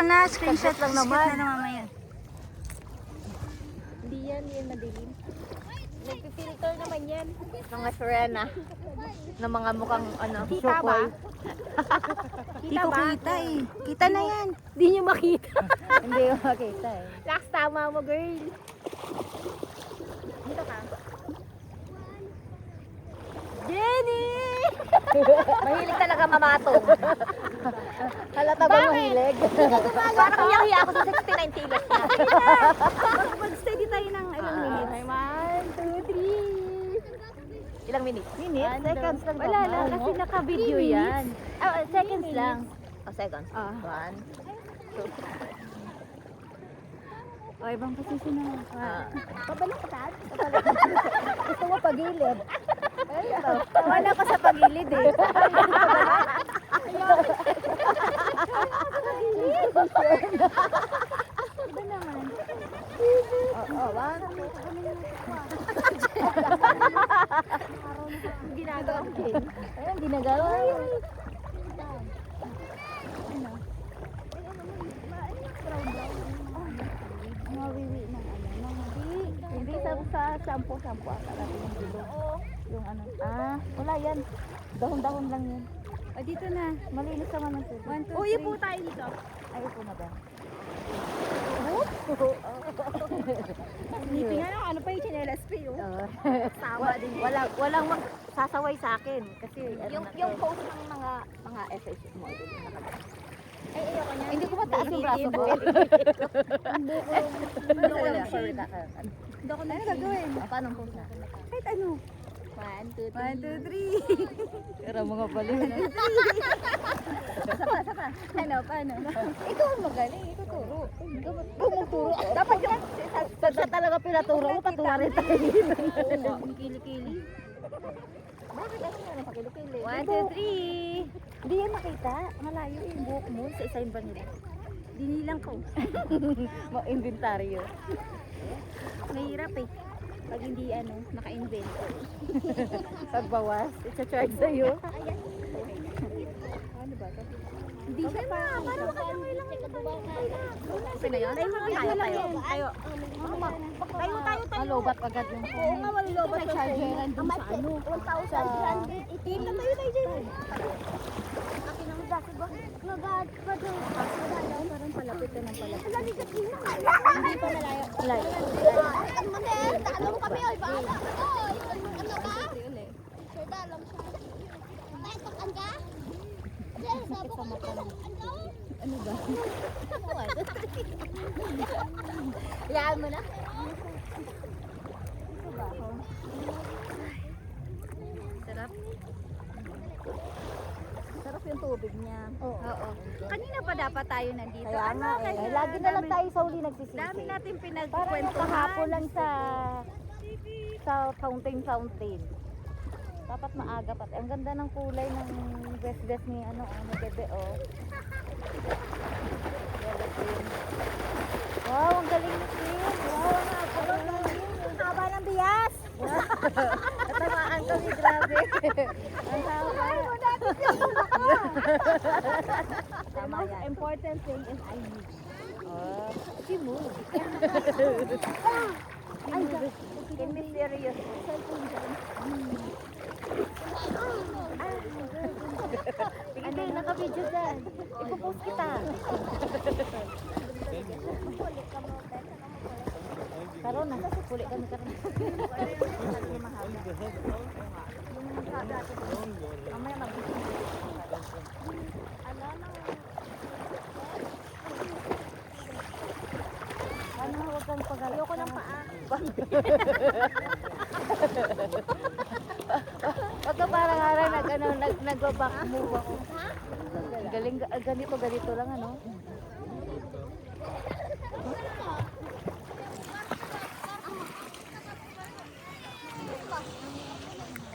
na, screenshot lang lang naman. naman. Na mamaya. Hindi yan madilim. Nagpipilter naman yan. Mga Serena. Na mga mukhang ano, Kita ba? Hindi ko kita eh. Kita na yan. Hindi nyo makita. Hindi ko makita eh. Lax, tama mo girl. Dito ka. Jenny! Mahilig talaga mamatong. Halata ba mahilig? Parang hiya ako sa 69 kilos na. Mag-steady tayo ng ilang minutes. Okay, 1, 2, 3. Ilang minutes? Minutes? Seconds lang Wala daw. lang, kasi naka-video yan. Seconds lang. Oh, seconds. Ah. 1, 2. O, ibang posisyon na. Pabaliktad? Gusto mo pagilid? Wala ko sa pagilid eh. Iba naman. Oo, 1, 2. Ginagawa ko. Ayun, ginagawa. Mawiwi ng ano. Hindi sa sampo-sampo ata natin yung bilog. Yung ano. Wala yan. Dahon-dahon lang yun. O, dito na. Malinis naman ang tubig. 1, 2, 3. Uy, po tayo dito. Ay, upo na ba? Ngiti nga lang, ano pa yung chinelas pa yun? Tama din. Walang sasaway sa akin. Kasi Yung post ng mga FH mo. Ay, ayoko niya. hindi ko mataas yung braso ko. Hindi ako nagagawin. Paano ang post na? Kahit ano. 1, 2, 1, 2, 3. Pero mga baliw na. Sapa. Ano, paano? Ikaw ang magaling. Ikaw turo. Tumuturo. Dapat yung sa talaga pinaturo mo, patuwa rin tayo. Oo nga, kili-kili. Bakit ano nga na pakilipili? 1, 2, 3. Hindi yan makita. Malayo yung buhok mo sa isa yung banila. Dinilang ko. Inventaryo. Mahirap eh. Pag hindi naka-invent. Pagbawas, isa-charge sa'yo. Ano ba? Hindi siya pa. Para makasangay lang. Okay na yun? Tayo. Tayo. Lobat agad yung Oo phone. nga, malulobat May chargeran dun sa ano. 1,318 na tayo dyan. Akin ang dasi ba? Parang palapit na ng palapit. Hindi pa malayo. Like, Ano mo din? Alam mo kami, oy, baka. Oy, ano ba? Sure ba, alam siya. Tayo, takan ka? Diyan, sabo ka na Ano ba? Iyaan mo na? Sarap. sarap yung tubig niya. Oo. Kanina pa dapat tayo nandito. Kaya nga eh. Kasi Lagi na lang tayo sa uli nagsisisi. Dami natin Parang yung pinagkwentuhan. kahapon lang sa fountain. Dapat maaga pa. Ang ganda ng kulay ng dress ni bebe oh. Yellow green. Wow, ang galing ni Kim. Wow, ang haba ng bias. Natamaan kami, grabe. Ang haba. The most important thing is I move. She moved. Can be serious. Sige, naka-video dyan. Ipopost kita. Karon na, puli kami karon. Mamaya mag-video. Ano, huwag kang pag-alok. Ayoko ng paa. Wag ka parang harang nag-back move ako. Galing, ganito lang ano.